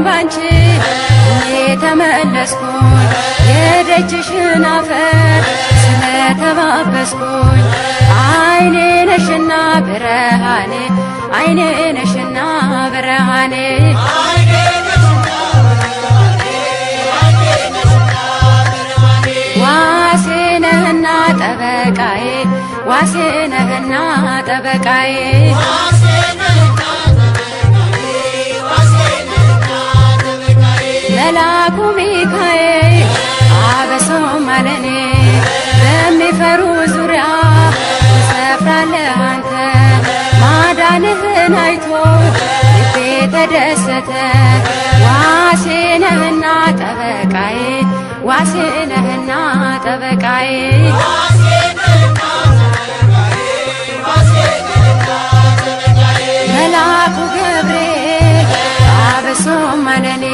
ባንቺ የተመለስኩኝ የደጅሽን አፈር ስለተባበስኩኝ አይኔ ነሽና ብርሃኔ አይኔ ነሽና ብርሃኔ ዋሴ ነህና ጠበቃዬ ዋሴ ነህና ጠበቃዬ መላኩ ሚካኤል አበሶም አለኔ በሚፈሩ ዙሪያ ትሰፍራለህ አንተ ማዳንህን አይቶ ልቤ ተደሰተ ዋሴ ነህና ጠበቃዬ ዋሴ ነህና ጠበቃዬ መላኩ ገብርኤል አበሶም አለኔ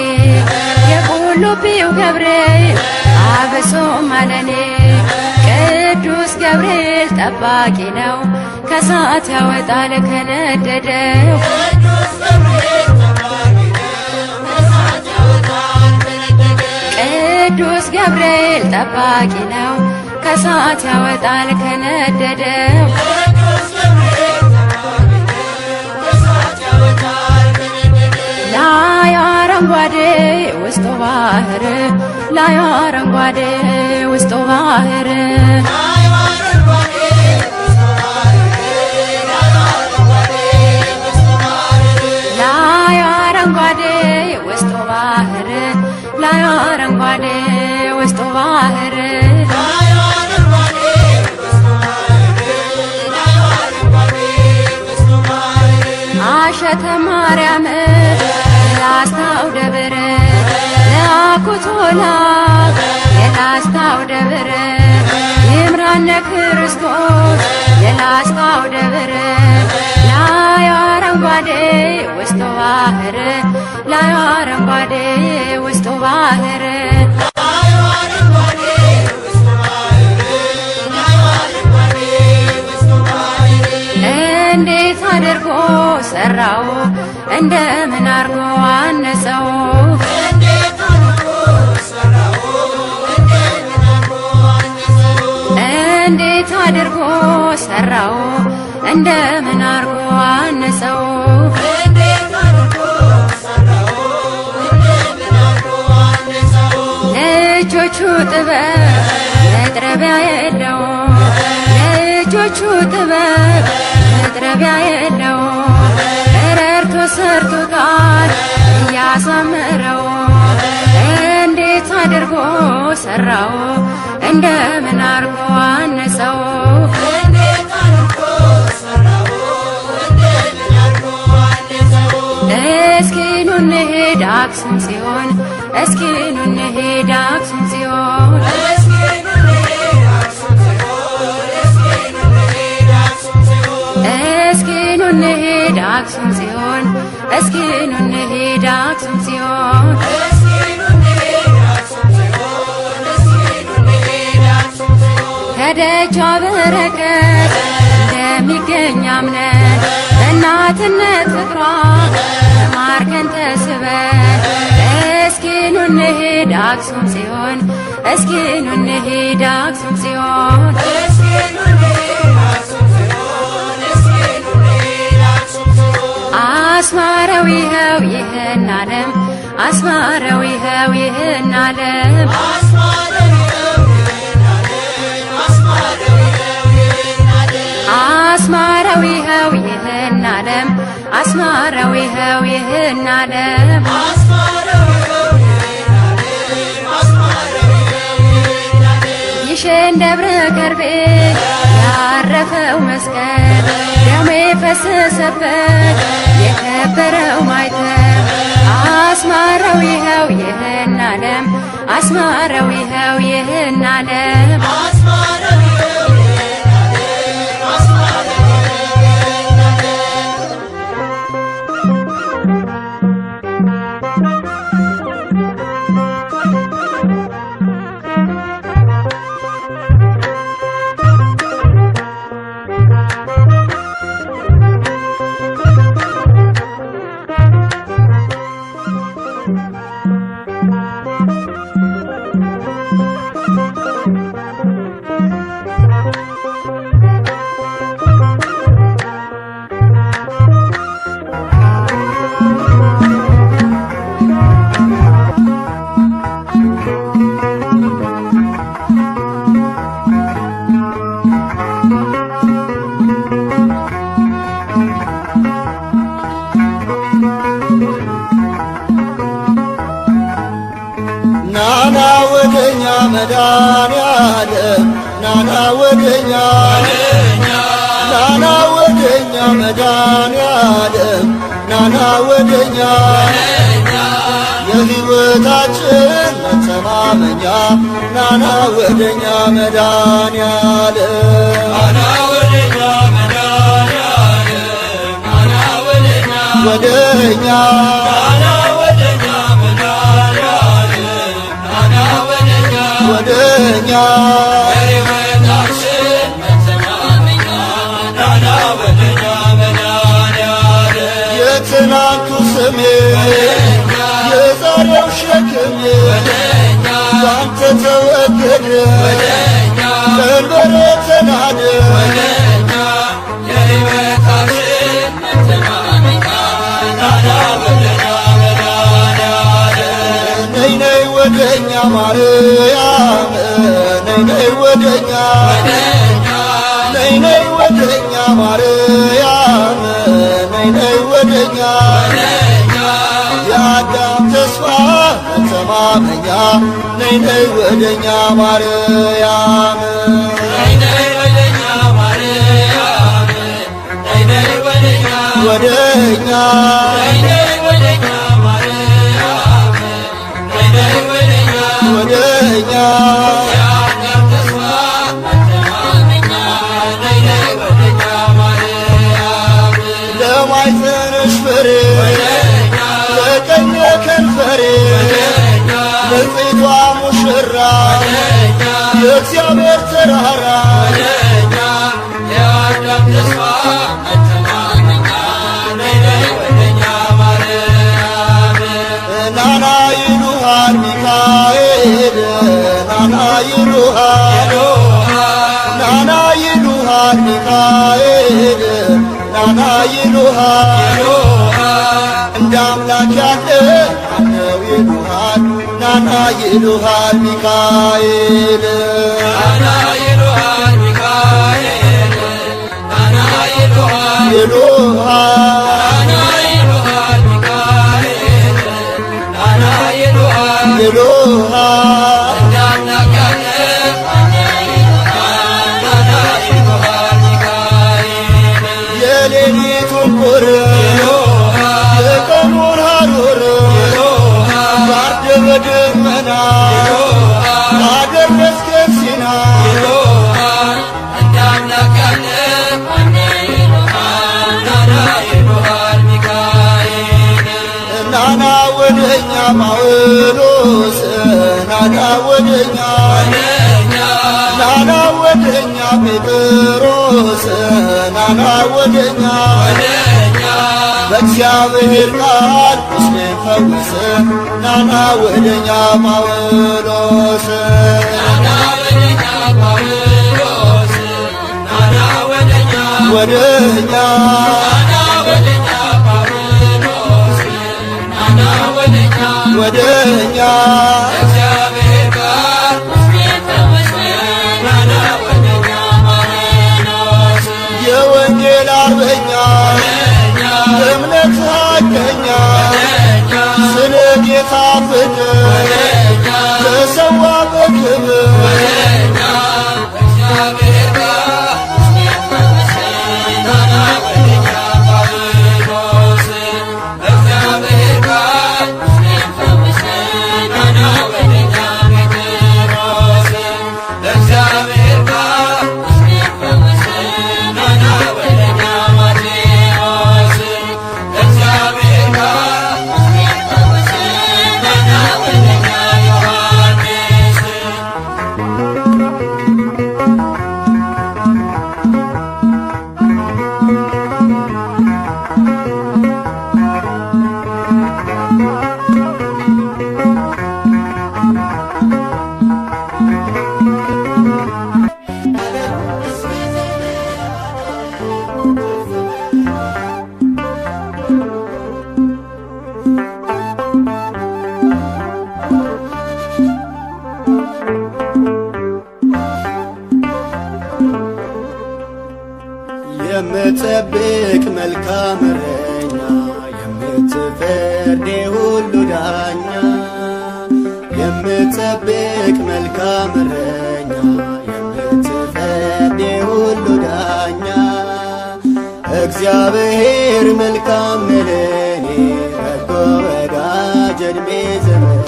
የቁልቢው ገብርኤል አበሶም አለኔ ቅዱስ ገብርኤል ጠባቂ ነው ከሳት ያወጣል ከነደደው ቅዱስ ገብርኤል ጠባቂ ነው ከሳት ያወጣል ከነደደው ላይ አረንጓዴ ውስጡ ባህር ላይ አረንጓዴ ውስጡ ባህር ላይ አረንጓዴ ውስጡ ባህር ላይ አረንጓዴ ውስጡ ባህር አሸተ ማርያም ላስታው ደብረ ለአኩቶላ የላስታው ደብረ ይምራነ ክርስቶስ የላስታው ደብረ ላይ አረንጓዴ ውስጡ ባህር ላይ አረንጓዴ ውስጡ ባህር እንዴት አድርጎ ሰራው እንደምን አርጎ አነጸው እንዴት አድርጎ ሰራው እንደምን አርጎ አነጸው ልጆቹ ጥበብ መጥረቢያ የለው ልጆቹ ጥበብ መጥረቢያ የለው ረርቶ ሰርቶታል እያሳመረው እንዴት አድርጎ ሰራው እንደምን አርጎ አነጸው እስኪ ኑ እንሂድ አክሱም ጽዮን እስኪ ኑ እንሂድ አክሱም ጽዮን እስኪ ኑ እንሂድ አክሱም ጽዮን እስኪ ኑ እንሂድ አክሱም ጽዮን ከደጇ በረከት እንደሚገኝ አምነን በእናትነት ፍቅሯ ተማርከን ተስበን እስኪ ኑ እንሂድ አክሱም ጽዮን እስኪ ኑ እንሂድ አክሱም ጽዮን አስማረው ይኸው ይህን ዓለም አስማረው ይኸው ይህን ዓለም አስማረው ይኸው ይህን ዓለም አስማረው ይኸው ይህን ዓለም ግሸን ደብረ ከርቤ ያረፈው መስቀል ደሙ የፈሰሰበት የከበረው ማይተብ አስማረው ይኸው ይህን ዓለም አስማረው ይኸው ይህን ዓለም ናና ወደኛ መድኃኔዓለም ናና ወደኛ ናና ወደኛ መድኃኔዓለም ናና ወደኛ የሕይወታችን መተማመኛ ናና ወደኛ መድኃኔዓለም ናና ወደኛ መድኃኔዓለም ናና ወደኛ ወደኛ ወደኛ የሕይወታችን መተማመኛ ናና ወደኛ መድኃኔዓለም የትናንቱ ስሜ የዛሬው ሸክሜ ባንተ ተወገደ ቀንበሬ ተናደ የሕይወታችን መተማመኛ ናና ወደኛ መድኃኔዓለም ነይ ነይ ወደኛ ማርያም ነይ ነይ ወደኛ ነይ ነይ ወደኛ ማርያም ነይ ነይ ወደኛ የአዳም ተስፋ መተማመኛ ነይ ነይ ወደኛ ማርያም ነይ ነይ ወደኛ ማርያም ነይ ነይ ወደኛ ወደኛ ነይ ነይ ወደኛ ማርያም ነይ ነይ ወደኛ ወደኛ የአዳም ተስፋ መተማመኛ ነይ ነይ ወደኛ ማርያም ለማኅፀንሽ ፍሬ ለቀኝ ከንፈሬ ንጽሕቷ ሙሽራ የእግዚአብሔር ተራራ የአዳም ተስፋ መተማመኛ ነይ ነይ ወደኛ ማርያም ናና ይሉሃል ሚካኤል ናና ይሉሃል ናና ይሉሃል ሚካኤል ናና ይሉሃል እንደ አምላክ ያለ አለው ይሉሃል ናና ይሉሃል ሚካኤል ናና ይሉሃል ሚካኤል ናና ይሉሃል ይሉሃል ናና ይሉሃል ሚካኤል ናና ይሉሃል ይሉሃል እንደ አምላክ ያለ ናና ይሉሃል ሚካኤል የሌሊቱን ቁር የቀኑን ሐሩር ናና ወደኛ ጳውሎስ ናና ወደኛ ናና ወደኛ ጴጥሮስ ናና ወደኛ በእግዚአብሔር ቃል ቁስሌን ፈውስ ናና ወደኛ ጳውሎስ ወደኛ ወደኛ የወንጌል አርበኛ እምነት ሐቀኛ ስለ ጌታ ፍቅር ተሰዋ በክብር የምትጠብቅ መልካም እረኛ የምትፈርድ ሁሉ ዳኛ የምትጠብቅ መልካም እረኛ የምትፈርድ ሁሉ ዳኛ እግዚአብሔር መልካም ለኔ በጎ ወዳጅ ዕድሜ ዘመኔ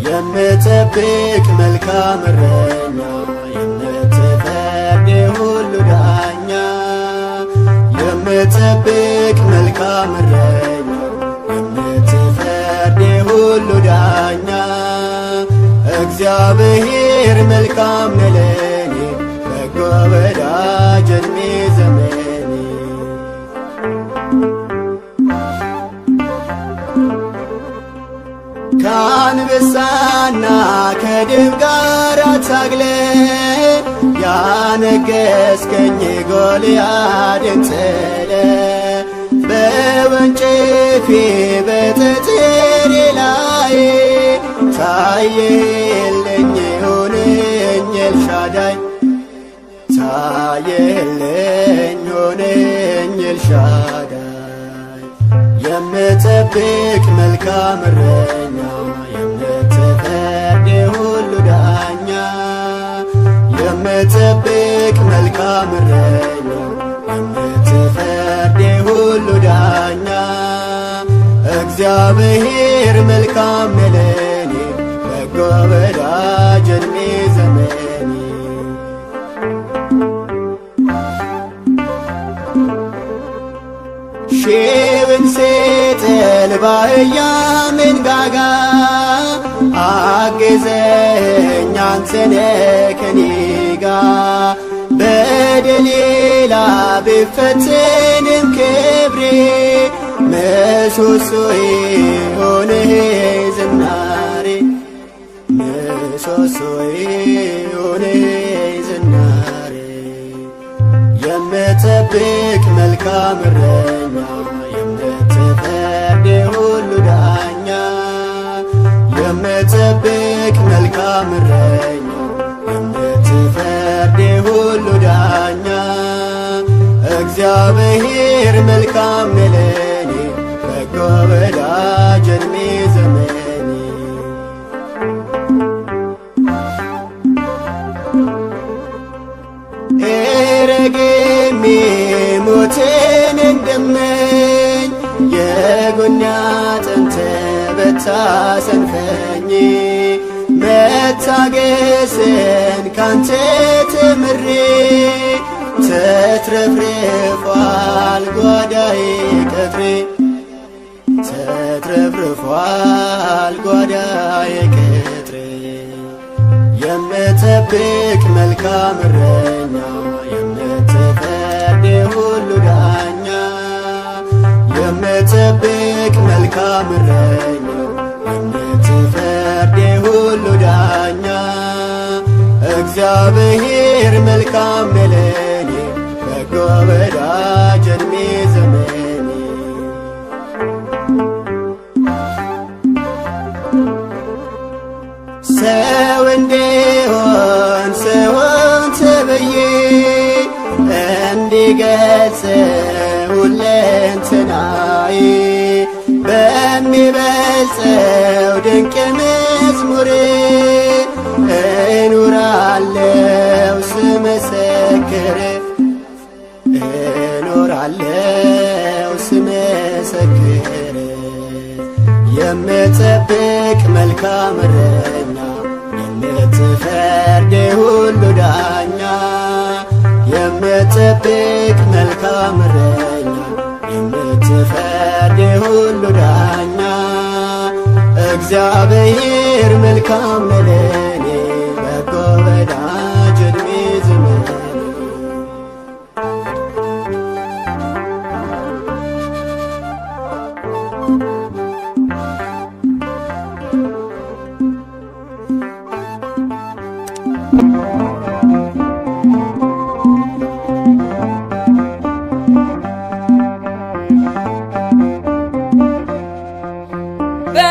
የምትጠብቅ መልካም እረኛ የምትፈርድ ሁሉ ዳኛ የምትጠብቅ መልካም እረኛ የምትፈርድ ሁሉ ዳኛ እግዚአብሔር መልካም ለኔ በጎ ወዳጅ ዕድሜ ዘመኔ ከአንበሳና ከድብ ጋር ታግለ ያነገስከኝ ጎልያድን ጥለ በወንጭፌ በጠጠሬ ላይ ታየልኝ ሆነኝ ኤልሻዳይ ታየልኝ ሆነኝ ኤልሻዳይ የምትጠብቅ መልካም እረኛ የምትፈርድ ሁሉ ዳኛ የምትጠብቅ መልካም እረኛ የምትፈርድ ሁሉ ዳኛ እግዚአብሔር መልካም ለኔ በጎ ወዳጅ ዕድሜ ዘመኔ ሺውን ሲጥል ባህያ መንጋጋ አግዘኝ አንተነ ከኔ ጋር በደሌላ ብፈትንም ክብሬ ምሰሶዬ ሆነህ ዝናሬ ምሰሶዬ ሆነህ ዝናሬ የምትጠብቅ መልካም እረኛ የምትፈርድ ሁሉ ዳኛ የምትጠብቅ መልካም እረኛ የምትፈርድ ሁሉ ዳኛ እግዚአብሔር መልካም ለኔ በጎ ወዳጅ ዕድሜ ዘመኔ ረግሜ ሞትን እንደምኝ የጎኔ አጥንት ብታሰንፈኝ መታገስን ካንተ ተምሬ ተትረፍርፏል ጓዳዬ ቅጥሬ ተትረፍርፏል ጓዳዬ ቅጥሬ የምጠብቅ መልካም እረኛ የምትፈርድ ሁሉ ዳኛ የምጠብቅ መልካም እረኛ የምትፈርድ ሁሉ ዳኛ እግዚአብሔር መልካም ለኔ በጎ ወዳጅ ዕድሜ ዘመኔ ሰው እንዲሆን ሰውን ተብዬ እንዲገልጽ ሁለንተናዬ በሚበልጸው ድንቅ መዝሙሬ እኖራለሁ ስመሰክር እኖራለሁ ስመሰክር የምጠብቅ መልካም እረኛ የምትፈርድ ሁሉ ዳኛ የምጠብቅ መልካም እረኛ የምትፈርድ ሁሉ ዳኛ እግዚአብሔር መልካም ለኔ በጎ ወዳጅ ዕድሜ ዘመኔ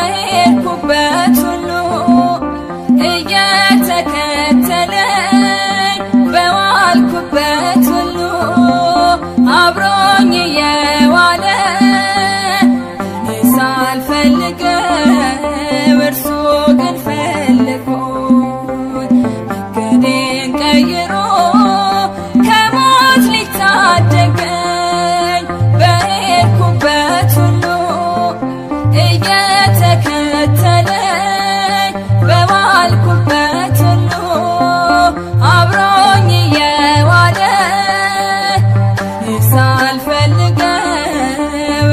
በሄድኩበት ሁሉ እየተከተለኝ በዋልኩበት ሁሉ አብሮኝ እየዋለ እኔ ሳልፈልገው እርሱ ግን ፈልጎኝ መንገዴን ቀይሮ ከሞት ሊታደገኝ በሄድኩበት ሁሉ እየተከተለኝ በዋልኩበት ሁሉ አብሮኝ እየዋለ እኔ ሳልፈልገው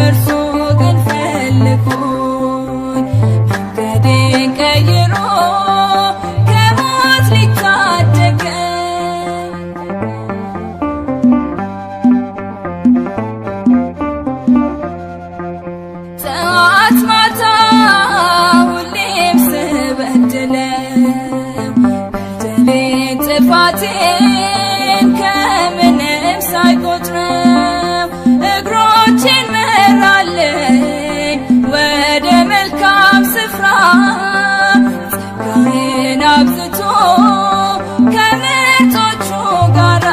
እርሱ ግን ፈልጎኝ መንገዴን ቀይሮ ከሞት ሊታደገኝ ጠዋት ማታ ሁሌም ስበድለው በደሌን ጥፋቴን ከምንም ሳይቆጥረው እግሮቼን መራልኝ ወደ መልካም ስፍራ ጸጋዬን አብዝቶ ከምርጦቹ ጋራ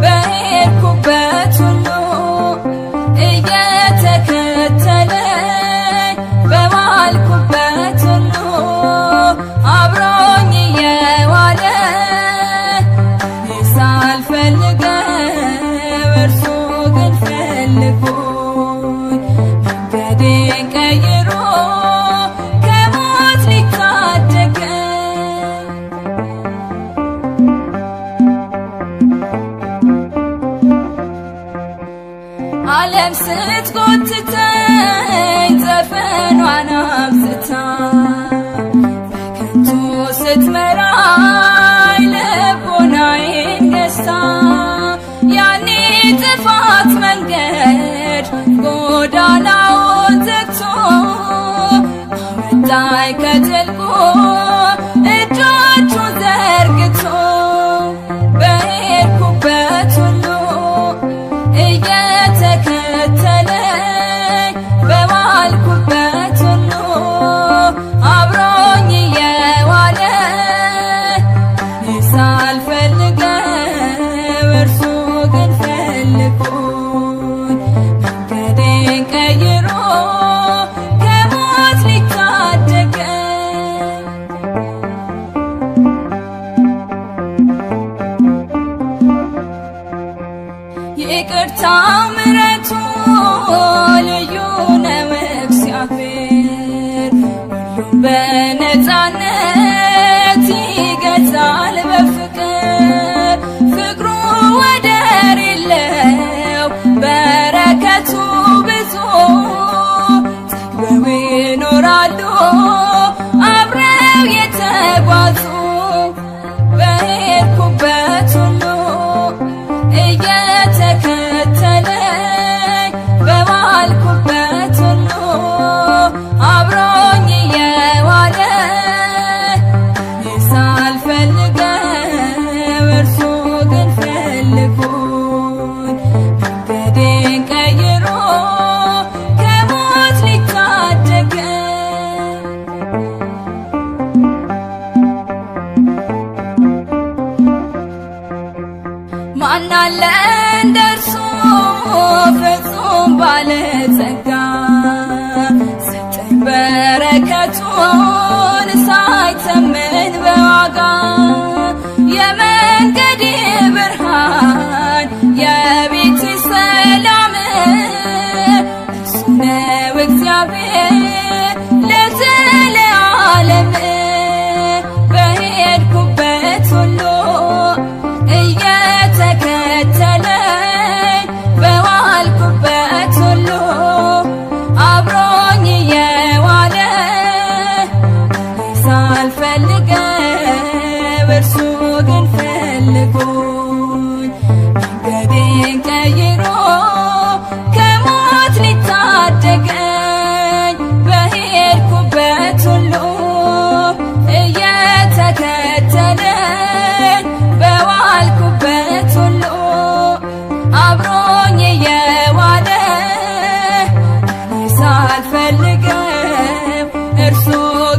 በሄድኩበት ሁሉ እየተከተለኝ በዋልኩበት ሁሉ አብሮኝ እየዋለ እኔ ሳልፈልገው እርሱ ግን ፈልጎኝ መንገዴን ቀይሮ ከሞት ሊታደገኝ ዓለም ስትጎትተኝ ዘፈኗን አብዝታ በከንቱ ስትመራኝ ልቦናዬን ገዝታ ያኔ ጥፋት መንገድ ጎዳናውን ዘግቶ አወጣኝ ከጥልቁ እጆቹን ዘርግቶ በሄድኩበት ሁሉ እየተከተለኝ በዋልኩበት ሁሉ አብሮኝ እየዋለ እኔ ሳልፈልገው እርሱ ግን ፈልጎኝ መንገዴን ቀይሮ ከሞት ሊታደገኝ ይቅርታው ምሕረቱ ልዩ ነው እግዚአብሔር ሁሉም በነፃነት ይገዛል በፍቅር ፍቅሩ ወደር የለው በረከቱ ብዙ አሉ አብረው የተጓዙ በሄድኩበት ሁሉ እየተከተለኝ በዋልኩበት ሁሉ አብሮኝ እየዋለ ሳልፈልገው እርሱ ግን ፈልጎኝ መንገዴን ቀይሮ ከሞት ሊታደገኝ ማን አለ እንደ እርሱ ፍጹም ባለጸጋ ሰጠኝ በረከቱን ሳይተመን በዋጋ የመንገዴ ብርሃን የቤቴ ሰላም እርሱ ነው እግዚአብሔር ለዘለዓለም በሄድኩበት ሁሉ እየተከተለኝ በዋልኩበት ሁሉ አብሮኝ እየዋለ ሳልፈልገው እርሱ ግን ፈልጎኝ መንገዴን ቀይሮ ከሞት ሊታደገኝ በሄድኩበት ሁሉ እየተከተለኝ በዋልኩበት ሁሉ አብሮኝ እየዋለ ሳልፈልገው እርሱ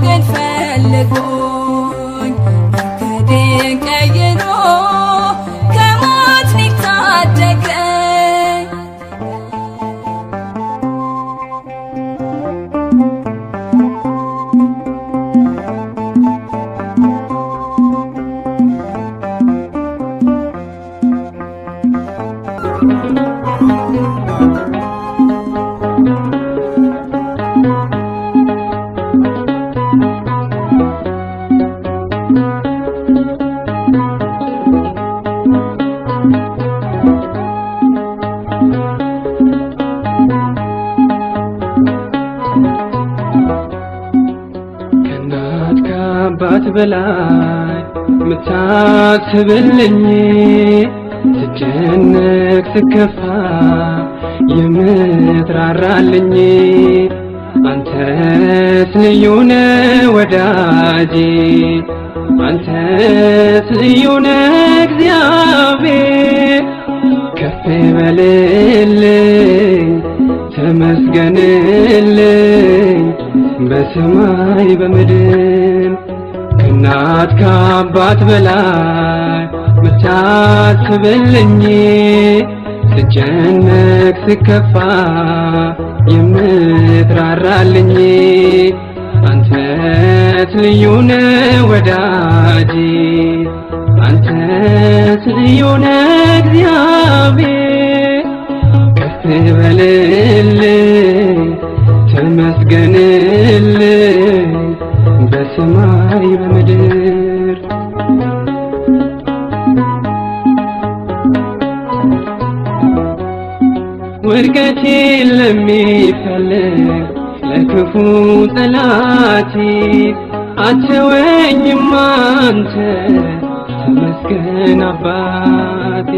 ግን ፈልጎኝ መንገዴን ቀይሮ ከሞት ሊታደገኝ ከእናት ከአባት በላይ ምታስብልኝ ስጨነቅ ስከፋ የምትራራልኝ አንተስ ልዩ ነህ ወዳጄ አንተስ ልዩ ነህ እግዚአብሔር ከፍ በልልኝ ተመስገንልኝ በሰማይ በምድር ከእናት ከአባት በላይ ምታስብልኝ ስጨነቅ ስከፋ የምትራራልኝ አንተስ ልዩ ነህ ወዳጄ አንተስ ልዩ ነህ እግዚአብሔር ከፍ በልልኝ ተመስገንልኝ በሰማይ በምድር ውድቀቴን ለሚፈልግ ለክፉ ጠላቴ አትተወኝም አንተ ተመስገን አባቴ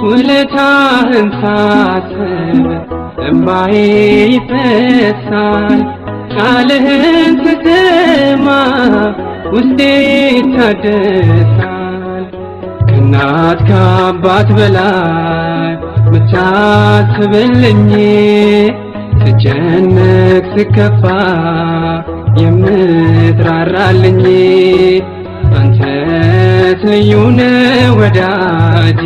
ውለታህን ሳስብ እንባዬ ይፈሳል ቃልህን ስሰማ ውስጤ ይታደሳል ከእናት ከአባት በላይ ምታስብልኝ ስጨነቅ ስከፋ የምትራራልኝ አንተስ ልዩ ነህ ወዳጄ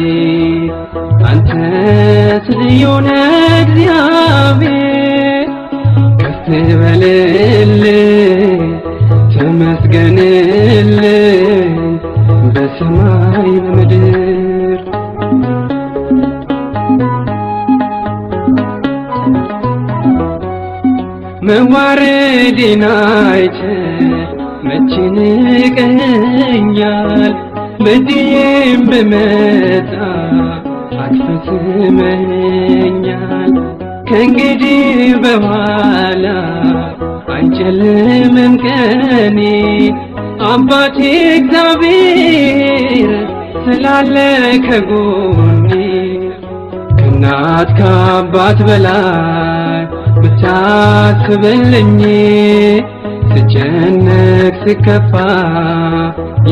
አንተስ ልዩ ነህ እግዚአብሔር ከፍ በልልኝ ተመስገንልኝ በሰማይ በምድር መዋረዴን አይተህ መቼ ንቀኸኛል በድዬም ብመጣ አትፈጽመኛል ከእንግዲህ በኋላ አይቼ ቢጨልምም ቀኔ አባቴ እግዚአብሔር ስላለ ከጎኔ ከእናት ከአባት በላይ ብታስብልኝ ስጨነቅ ስከፋ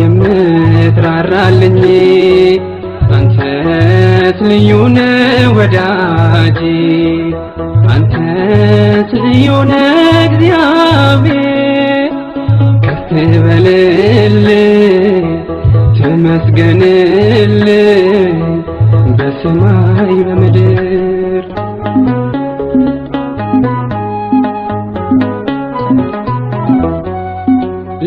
የምትራራልኝ አንተስ ልዩ ነህ ወዳጄ አንተስ ልዩ ነህ እግዚአብሔር ከፍ በልልኝ ተመስገንልኝ በሰማይ በምድር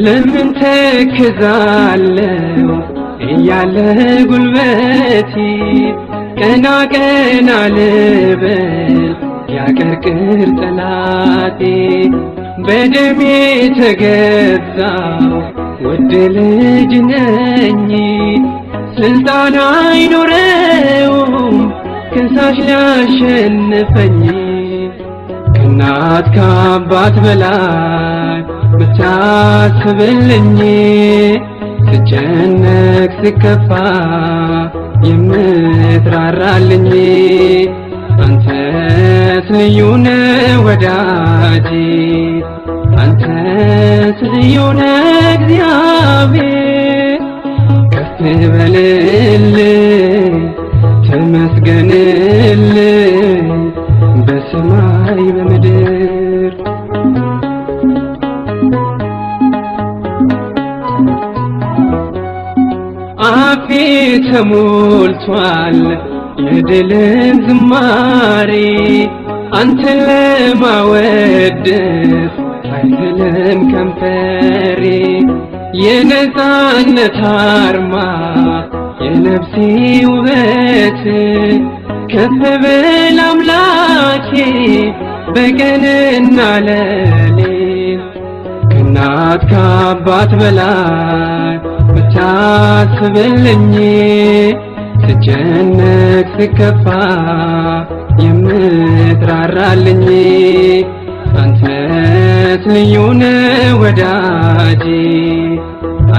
ለምን ተክዛለሁ እያለ ጉልበቴ ቀና ቀና ልበል ያቀርቅር ጠላቴ በደሜ ተገዛው ውድ ልጅ ነኝ ስልጣን አይኖረውም ከሳሽ ሊያሸንፈኝ ከእናት ከአባት በላይ ብታስብልኝ ስጨነቅ ስከፋ የምትራራልኝ አንተስ ልዩ ነህ ወዳጄ አንተስ ልዩ ነህ እግዚአብሔር ከፍ በልልኝ ተመስገንልኝ በሰማይ በምድር አፌ ተሞልቷል የድልን ዝማሬ አንተን ለማወደስ አይዝልም ከንፈሬ የነፃነት አርማ የነፍሴ ውበት ከፍ በል አምላኬ በቀንና ሌሊት ከእናት ከአባት በላይ ብታስብልኝ ስጨነቅ ስከፋ የምትራራልኝ አንተስ ልዩ ነህ ወዳጄ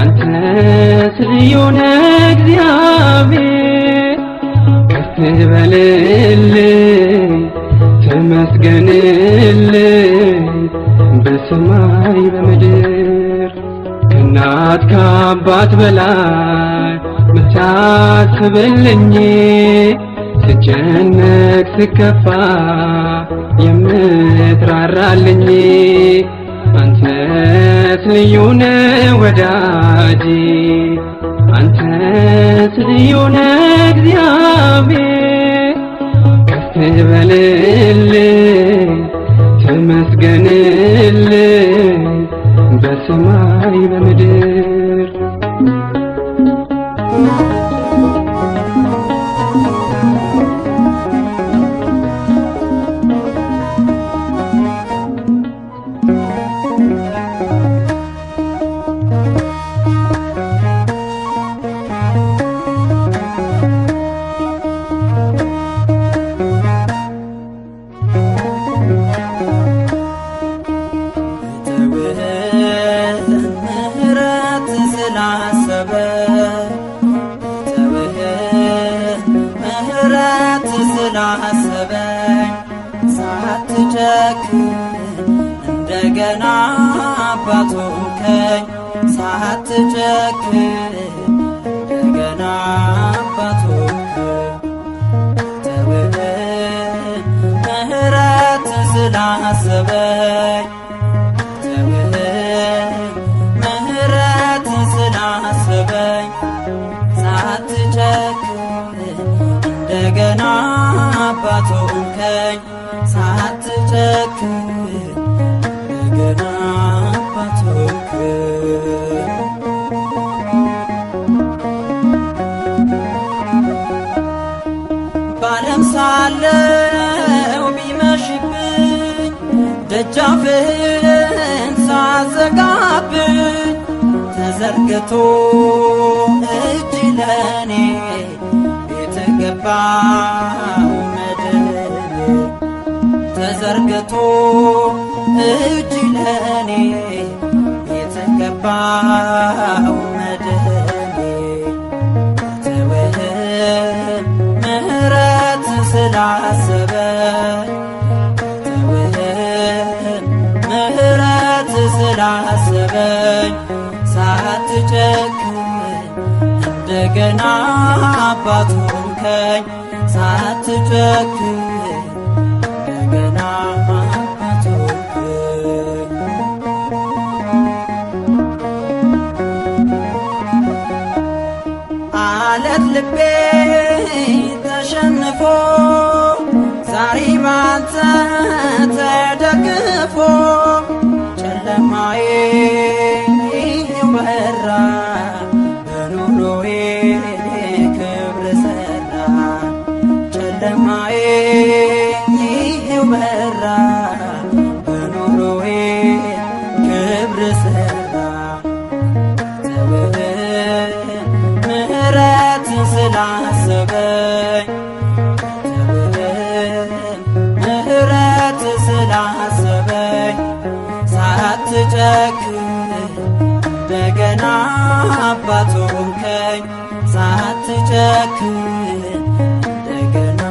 አንተስ ልዩ ነህ እግዚአብሔር ከፍ በልልኝ ተመስገንልኝ በሰማይ በምድር ከእናት ከአባት በላይ ብታስብልኝ ስጨነቅ ስከፋ የምትራራልኝ አንተስ ልዩ ነህ ወዳጄ አንተስ ልዩ ነህ እግዚአብሔር ከፍ በልልኝ ተመስገንልኝ በሰማይ በምድር ስላሰበኝ ሳትጨክን እንደገና አባት ሆንከኝ ሳትጨክን እንደገና አባት ሆንከኝ ምሕረት ስላሰበኝ ምሕረት ስላሰበኝ ሳትጨክን እንደገና አባት ሆንከኝ ሳትጨክን እንደገና አባት ሆንከኝ ባለም ሳለው ቢመሽብኝ ደጃፍህን ሳዘጋብኝ ተዘርግቶ እጅ ለኔ የተገባው መድን ተዘርግቶ እጅ ለኔ የተገባው መድኔ ተውህም ምሕረት ስላሰበኝ ተውህም ምሕረት ስላሰበኝ ሳትጨክን እንደገና አባት ሆንከኝ ሳትጨክን እንደገና አባት ሆንከኝ። አለት ልቤ ተሸንፎ ዛሬ ባንተ ተደግፎ ጨለማዬ በራ በኑሮዬ ክብር ሰራ ጨለማዬ በራ በኑሮዬ ክብር ሰራ ተውህም ምሕረት ስላሰበኝ ተውህም ምሕረት ስላሰበኝ ሳትጨክን እንደገና አባት ሆንከኝ ሳትጨክን እንደገና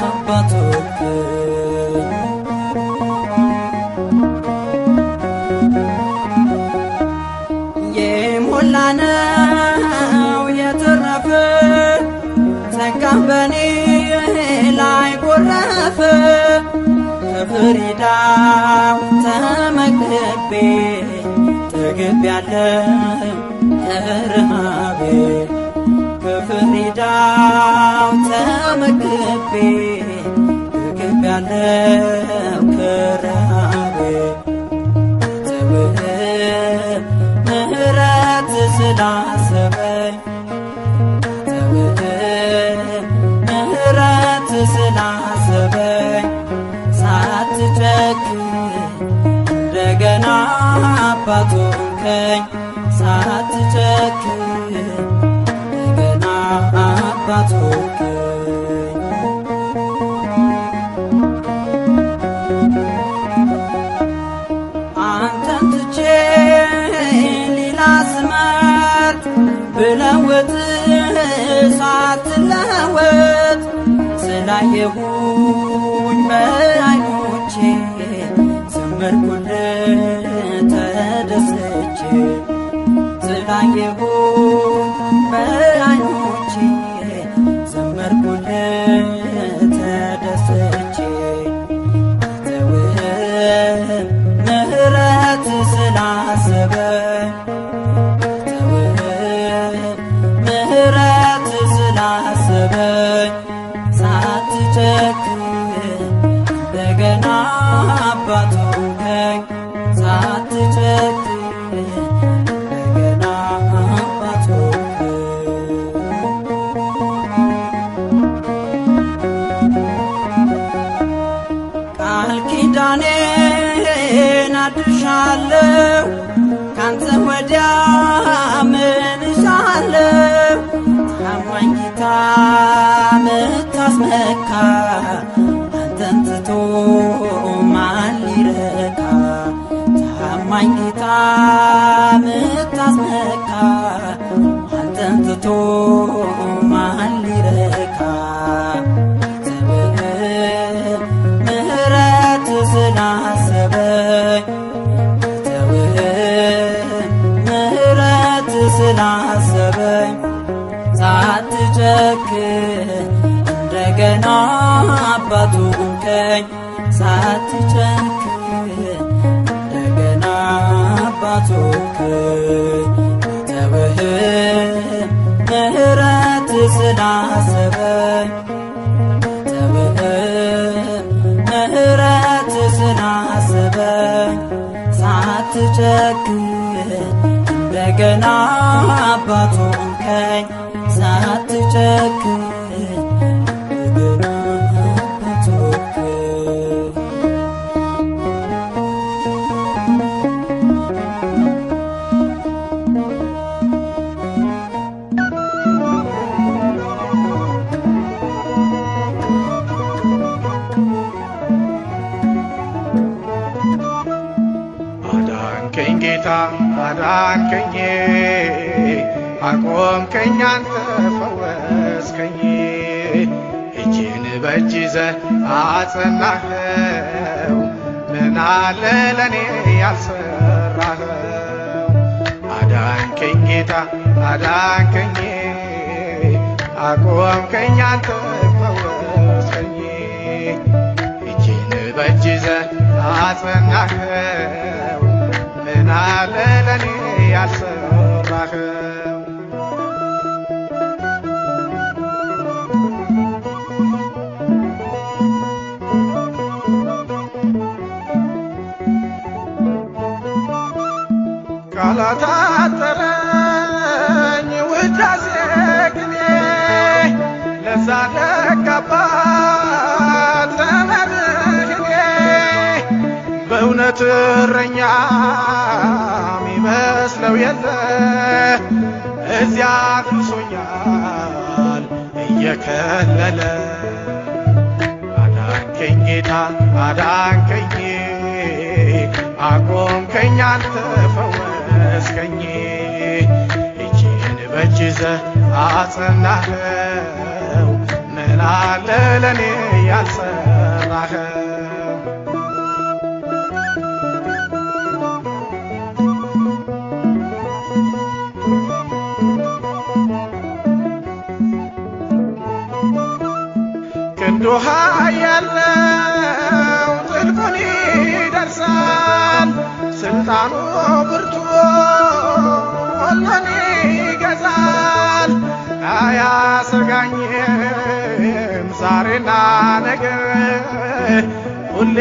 አባት ሆንከኝ። የሞላ ነው የተረፈ ጸጋህ በኔ ላይ ጎረፈ ከፍሪዳው ተመግቤ ጠግቤያለሁ ከረሃቤ ከፍሪዳው ተመግቤ ጠግቤያለሁ ከረሃቤ ተውህም ምሕረት ስላሰበኝ ተውህም ምሕረት ስላሰበኝ ሳትጨክን እንደገና አባት ሆንከኝ ሳትጨክን እንደገና አባት ሆንከኝ። አንተን ትቼ ሌላ ስመርጥ ብለውጥ ሳትለወጥ ስላየሁኝ በዓይኖቼ ዘመርኩልህ ተደስቼ ስላየሁኝ በዓይኖቼ ዘመርኩልህ ተደስቼ ተውህም ምሕረት ስላሰበኝ ተውህም ምሕረት ስላሰበኝ ሳትጨክን እንደገና አባት ሆንከኝ ሳትጨክን እንደገና አባት ሆንከኝ። ቃል ኪዳኔን አድሻለሁ ካንተ ወዲያ ምን እሻለሁ ታማኝ ጌታ ምታስመካ አንተን ትቶ ማን ሊረካ ታማኝ ጌታ ምታስመካ አንተን ትቶ ማን ሊረካ ተውህም ምሕረት ስላሰበኝ ተውህም ምሕረት ስላሰበኝ ሳትጨክን እንደገና አባት ሆንከኝ ሳትጨክን እንደገና አባት ሆንከኝ። ተውህም ምሕረት ስላሰበኝ ተውህም ምሕረት ስላሰበኝ ሳትጨክን እንደገና አባት ሆንከኝ ሳትጨክን እንደገና አባት ሆንከኝ። አዳኝ አዳንከኝ ጌታ አዳንከኝ አቆምከኝ አንተ ፈወስከኝ እጄን በእጅ ይዘህ አጸናኸው ምን አለ ለኔ ያልሰራኸው አዳንከኝ ጌታ አዳንከኝ አቆምከኝ አንተ ፈወስከኝ እጄን በእጅ ይዘህ አጸናኸው ምን አለ ለኔ ያልሰራኸው ቃላት አጠረኝ ውዳሴ ቅኔ ለዛ ደግ አባት ለመድህኔ በእውነት እረኛ ሚመስለው የለ እዚያ አድርሶኛል እየከለለ አዳንከኝ ጌታ አዳንከኝ አቆምከኝ አንተ ፈወስከኝ እጄን በእጅ ይዘህ አጸናኸው ምን አለ ለኔ ያልሰራኸው ክንዱ ኃያል ነው ጥልቁን ይደርሳል ስልጣኑ ብርቱ ሁሉን ይገዛል አያሰጋኝም ዛሬና ነገ ሁሌ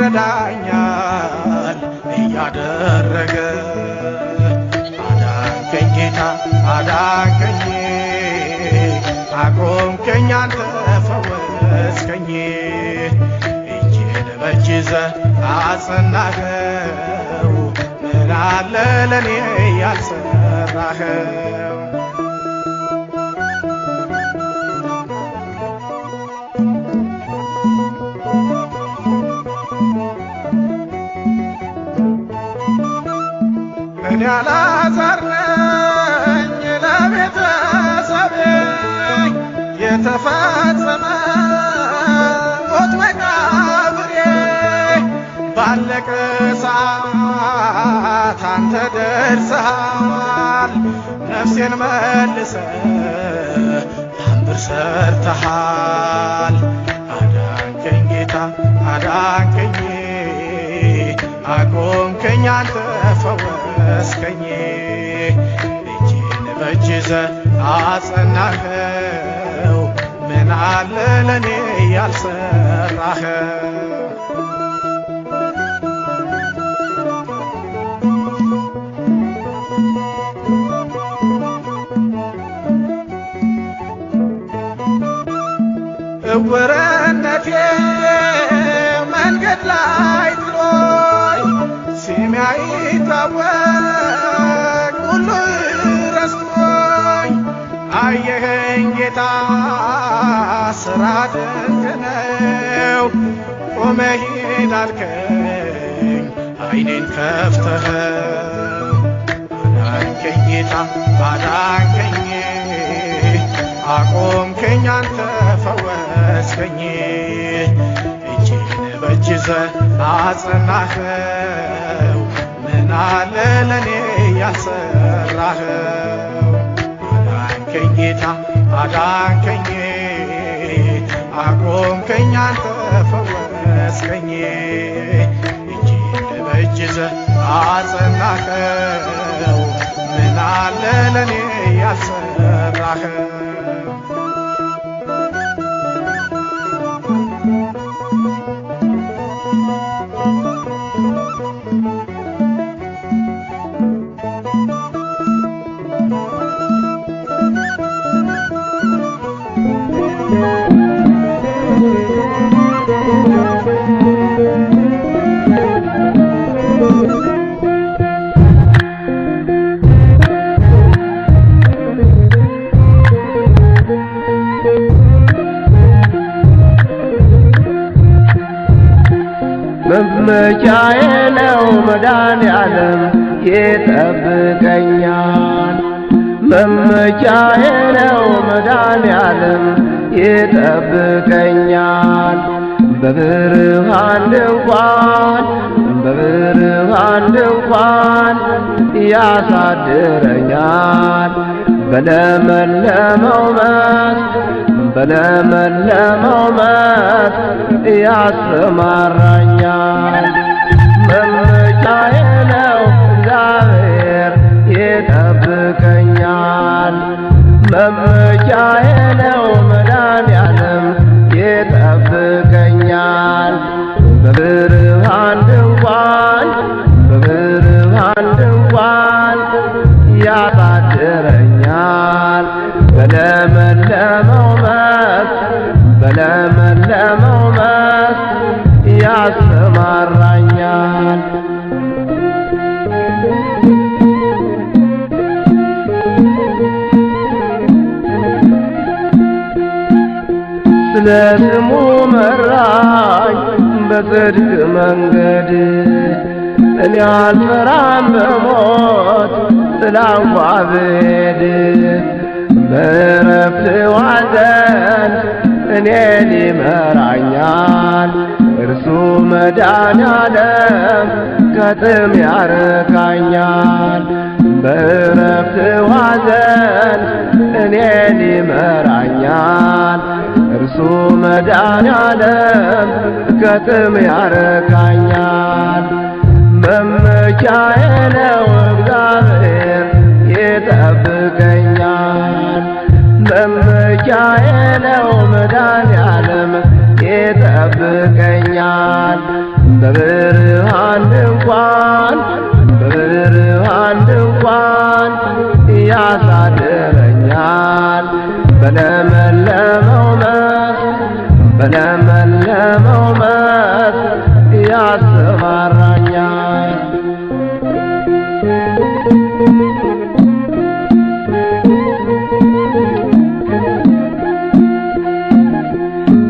ረዳኛል እያደረገ አዳንከኝ ጌታ አዳንከኝ አቆምከኝ አንተ ፈወስከኝ እጄን በእጅ ይዘህ አጸናኸው ምን አለ ለኔ ያልሰራኸው እኔ አልዓዛር ነኝ ለቤተሰቤ የተፈጸመ ሞት መቃብሬ ባለቀ ሰዓት አንተ ደርሰሃል ነፍሴን መልሰህ ታምር ሰርተሃል አዳንከኝ ጌታ አዳንከኝ አቆምከኝ አንተ ፈወስከኝ እጄን በእጅ ይዘህ አጸናኸው ምን አለ ለኔ ያልሰራኸው እውርነቴ መንገድ ላይ ጥሎኝ ስሜ አይታወቅ ሁሉ ረስቶኝ አየኸኝ ጌታ ስራ ድንቅ ነው ቆመህ ሂድ አልከኝ አይኔን ከፍተኸው አዳንከኝ ጌታ አዳንከኝ አቆምከኝ አንተ ፈወስከኝ እጄን በእጅ ይዘህ አጸናኸው ምን አለ ለኔ ያልሰራኸው አዳንከኝ ጌታ አዳንከኝ አቆምከኝ አንተ ፈወስከኝ እጄን በእጅ ይዘህ አጸናኸው ምን አለ ለኔ ያልሰራኸው መመኪያዬ ነው መድኃኔዓለም ይጠብቀኛል። መመኪያዬ ነው መድኃኔዓለም ይጠብቀኛል። በብርሃን ድንኳን ያሳድረኛል። በለመለመው መስክ ያሰማራኛል። መመኪያዬ ነው እግዚአብሔር ይጠብቀኛል። መመኪያዬ ነው መድኃኔዓለም ይጠብቀኛል። በብርሃን ድንኳን ያሳድረኛል። በለመለመው መስክ ያሰማራኛል። ስለ ስሙ መራኝ በጽድቅ መንገድ። እኔ አልፈራም በሞት ጥላ እንኳ ብሄድ። በዕረፍት ዋዘን እኔን ይመራኛል። እርሱ መድኃኔዓለም ከጥም ያረካኛል። በዕረፍት ዋዘን እኔን ይመራኛል። እርሱ መድኃኔዓለም ከጥም ያረካኛል። መመኪያዬ ነው እግዚአብሔር ይጠብቀኛል። መመኪያዬ ነው መድኃኔዓለም ይጠብቀኛል። በብርሃን ድንኳን ያሳድረኛል። በለመለመው መስክ ያሰማራኛል።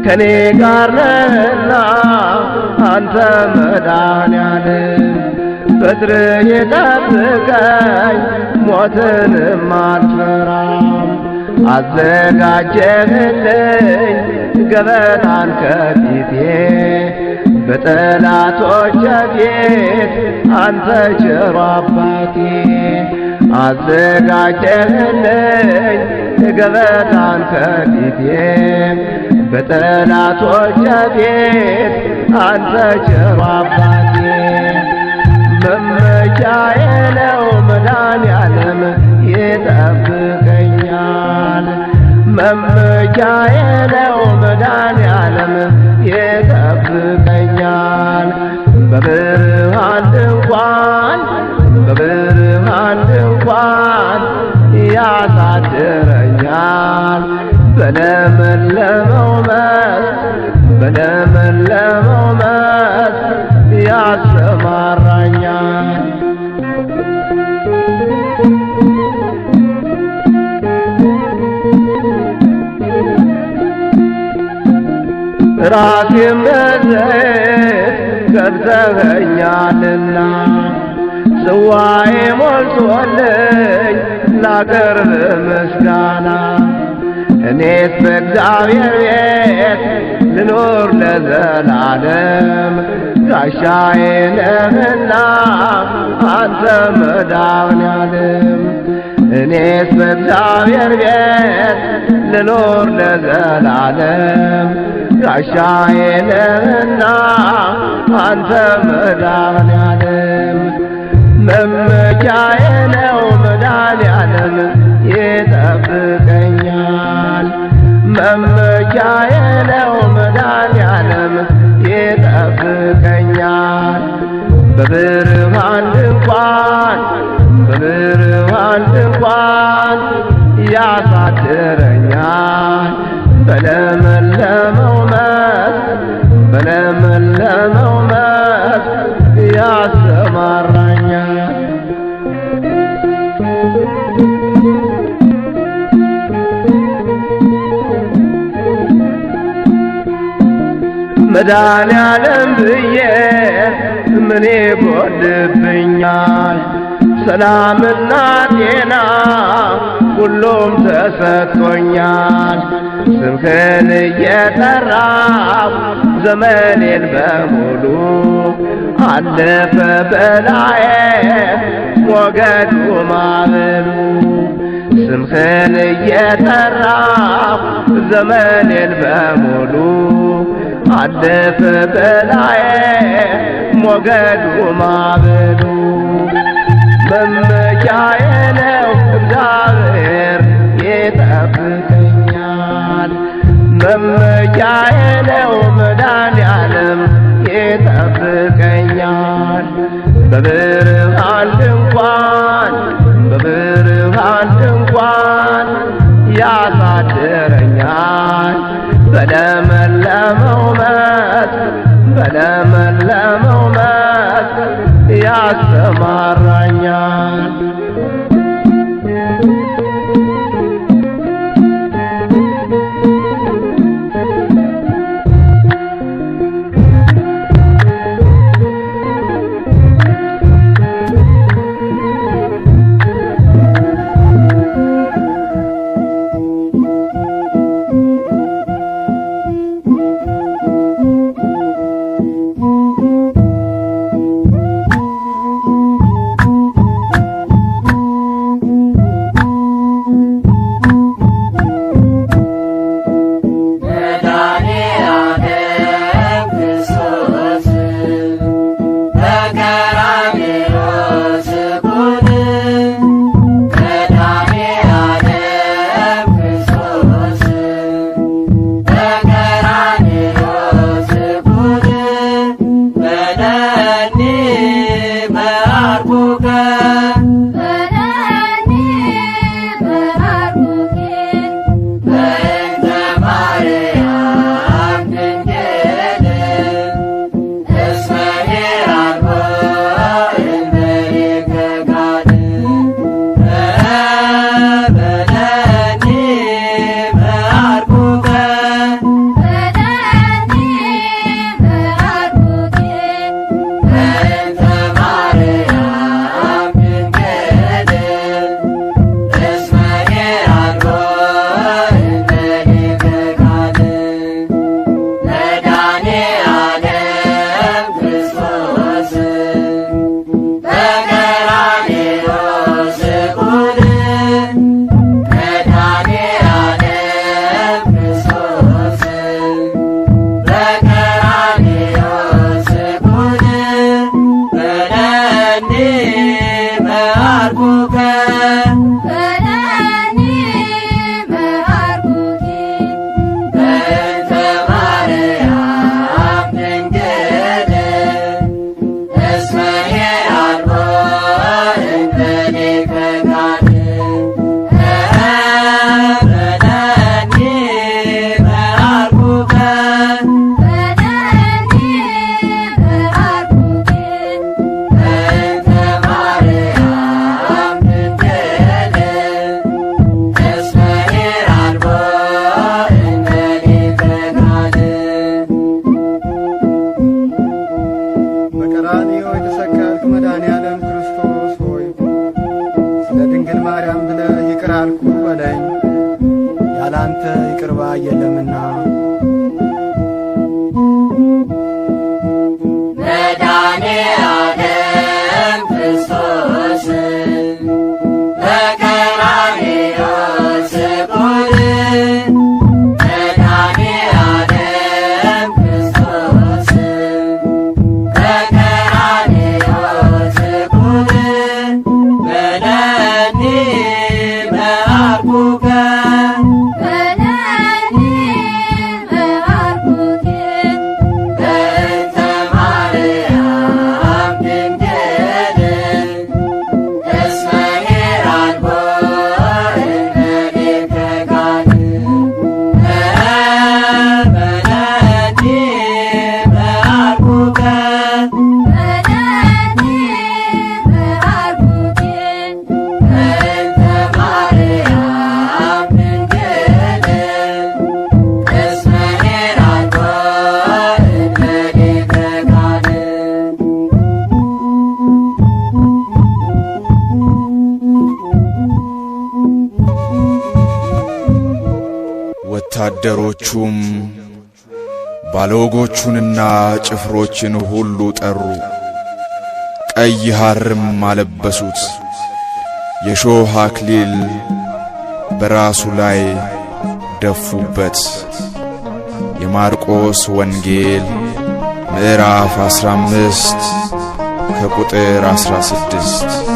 ከኔ ጋር ነህና አንተ መድኃኔዓለም በትርህ የጠብቀኝ ሞትንም አልፈራም። አዘጋጀህልኝ ገበታን ከፊቴ በጠላቶቼ ፊት አንተ ቸሩ አባቴ። አዘጋጀህልኝ ገበታን ከፊቴ በጠላቶቼ ፊት አንተ ቸሩ አባቴ። መመኪያዬ ነው መድኃኔዓለም ይጠብቀኛል። መመኪያዬ ነው መድኃኔዓለም ይጠብቀኛል። በብርሃን ድንኳን ያሳድረኛል። በለመለመው መስክ ያሰማራኛል። ራሴም በዘይት ቀብተኸኛልና ጽዋዬ ሞልቶልኝ ላቀርብ ምስጋና። እኔስ በእግዚአብሔር ቤት ልኖር ለዘላለም። ጋሻዬ ነህና አንተ መድኃኔዓለም። እኔስ በእግዚአብሔር ቤት ልኖር ለዘላለም። ጋሻዬ ነህና አንተ መድኃኔዓለም። መመኪያዬ ነው መድኃኔዓለም ይጠብቀኛል። መመኪያዬ ነው መድኃኔዓለም ይጠብቀኛል። በብርሃን ድንኳን ያሳድረኛል። በለመለመው መስክ ያሰማራኛል። መድኃኔዓለም ብዬ ምን ይጎድብኛል? ሰላምና ጤና ሁሉም ተሰጥቶኛል። ስምህን እየጠራሁ ዘመኔን በሙሉ አለፈ በላዬ ሞገዱ ማዕበሉ። ስምህን እየጠራሁ ዘመኔን በሙሉ አለፈ በላዬ ሞገዱ ማዕበሉ። መመኪያዬ ነው እግዚአብሔር ይጠብቀኛል። መመኪያዬ ነው መድኃኒዓለም ይጠብቀኛል። በብርሃን ድንኳን ያሳድረኛል። በለመለመው መስክ ያሰማራኛል። ወታደሮቹም ባለወጎቹንና ጭፍሮችን ሁሉ ጠሩ። ቀይ ሐርም አለበሱት፣ የሾህ አክሊል በራሱ ላይ ደፉበት። የማርቆስ ወንጌል ምዕራፍ 15 ከቁጥር 16።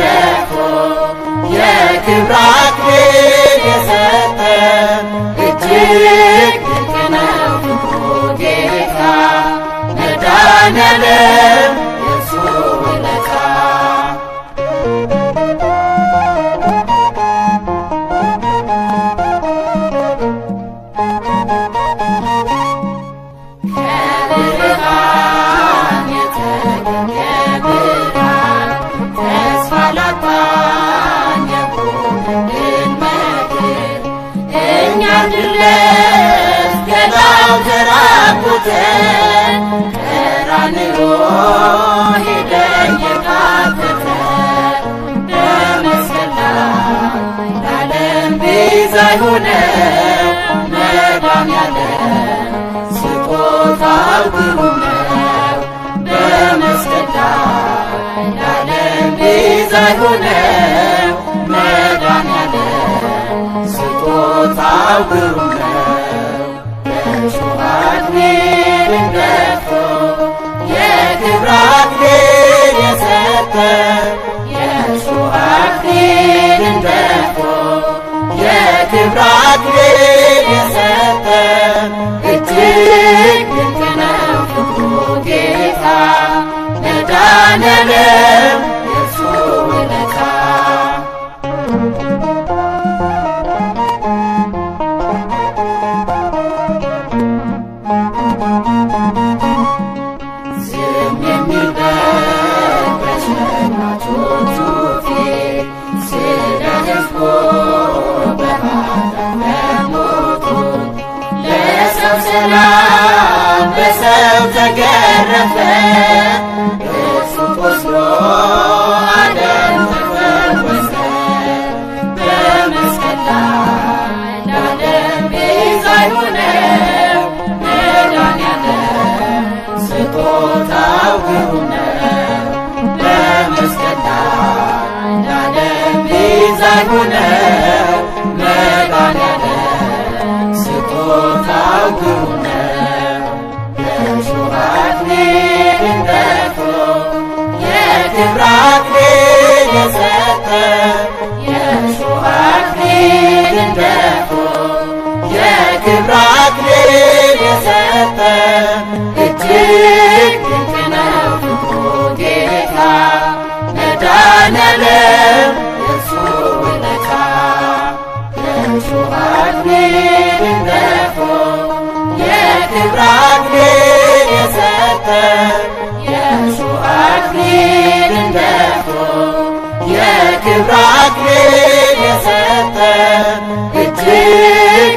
ስጦታው ግሩም ነው። የእሾህ አክሊልን ደፍቶ የክብር አክሊል የሰጠ እጅግ ድንቅ ነው ፍቅሩ ጌታ መድኃኔዓለም የእርሱ ውለታ። የእሾህ አክሊልን ደፍቶ የክብር አክሊል የሰጠ የእሾህ አክሊልን ደፍቶ የክብር አክሊል የሰጠ እጅግ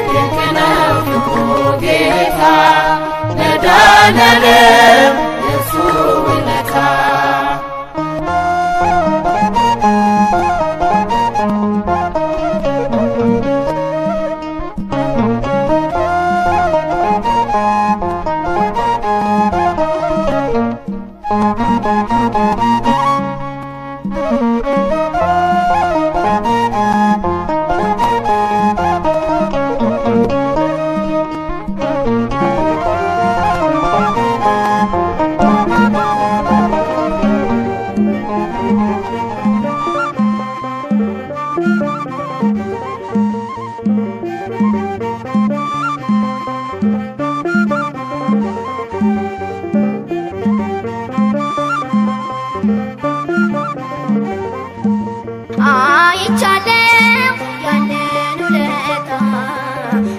ድንቅ ነው ፍቅሩ ጌታ መድኃኔዓለም የእርሱ ውለታ። አይቻለው ያንን ውለታ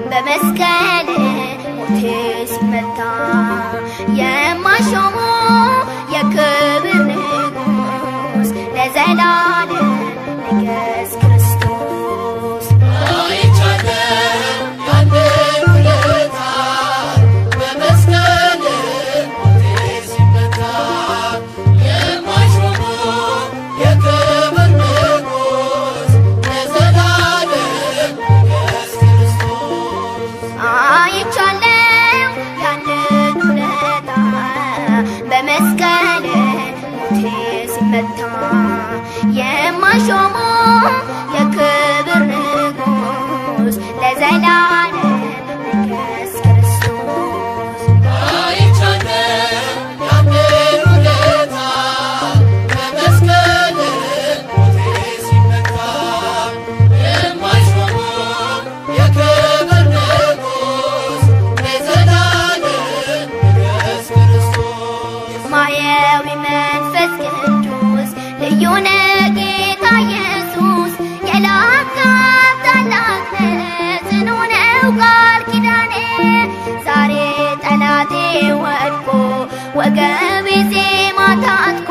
በመስቀል ሞቴ ሲመታ የማይሾሙ የክብር ንጉሥ ለዘላለም ንገሥ ክርስቶስ። አይቻለው ያንን ውለታ በመስቀል ሞቴ ሲመታ የማይሾሙ የክብር ንጉሥ ለዘላለም ንገሥ ክርስቶስ። አይቻለው ያንን ውለታ በመስቀል ሞቴ ሲመታ የማይሾሙ የክብር ንጉሥ ለዘላለም ንገሥ ክርስቶስ። አይቻለው ያንን ውለታ በመስቀል ሞቴ ሲመታ የማይሾሙ የክብር ንጉሥ ለዘላለም ንገሥ ክርስቶስ። ማየዊ መንፈስ ቅዱስ ልዩ ነህ ጌታ ኢየሱስ የላከው ታላቅነት ጽኑ ነው ቃል ኪዳኔ። ዛሬ ጠላቴ ወድቆ ወገቤ ዜማ ታጥቆ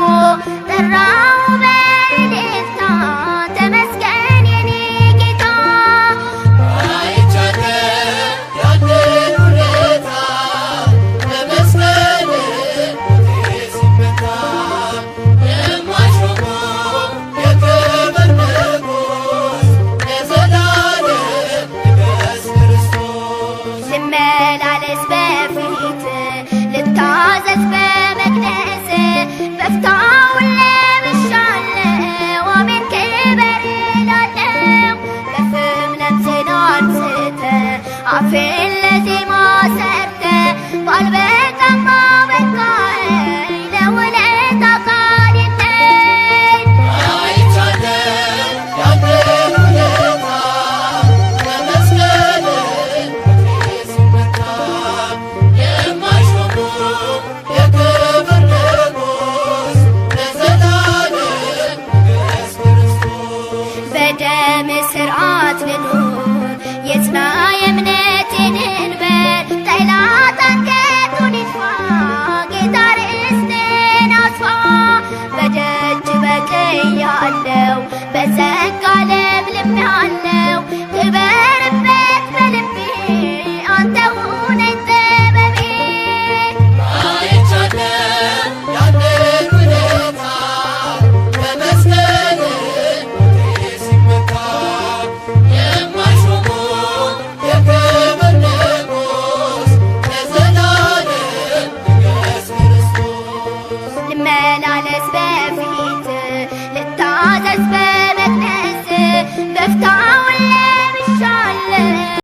ጠራው በእልልታ ተመስገን የኔ ጌታ። አይቻለው ያንን ውለታ በመስቀል ሞቴ ሲመታ የማይሾሙ የክብር ንጉሥ ለዘላለም ንገሥ ክርስቶስ። ልመላለስ በፊት ልታዘዝ በመቅደስ በፍታውን ለብሻለሁ አሜን ክበር እላለሁ። ከፍም ነፍሴን አንስተ አፌን ለዜማ ሰርተ ባልበቃም ባበቃኝ ለውለታ ቃል የለኝ። አይቻለው ያንን ውለታ በመስቀል ሞቴ ሲመታ የማይሾሙ የክብር ንጉሥ ለዘላለም ንገሥ ክርስቶስ። በደም ሥርዓት ልኑር የጽና የእምነቴን ድንበር ጠላት አንገቱን ይድፋ ጌታ ርስቴን አስፋ። በደጅ በቅያለሁ በጸጋ ለምልሜአለሁ ክበርበት በልቤ አንተ ሁነኝ ጥበቤ። አይቻለው ያንን ውለታ በመስቀል ሞቴ ሲመታ የማይሾሙ የክብር ንጉሥ ለዘላለም ንገሥ ክርስቶስ። ልመላለስ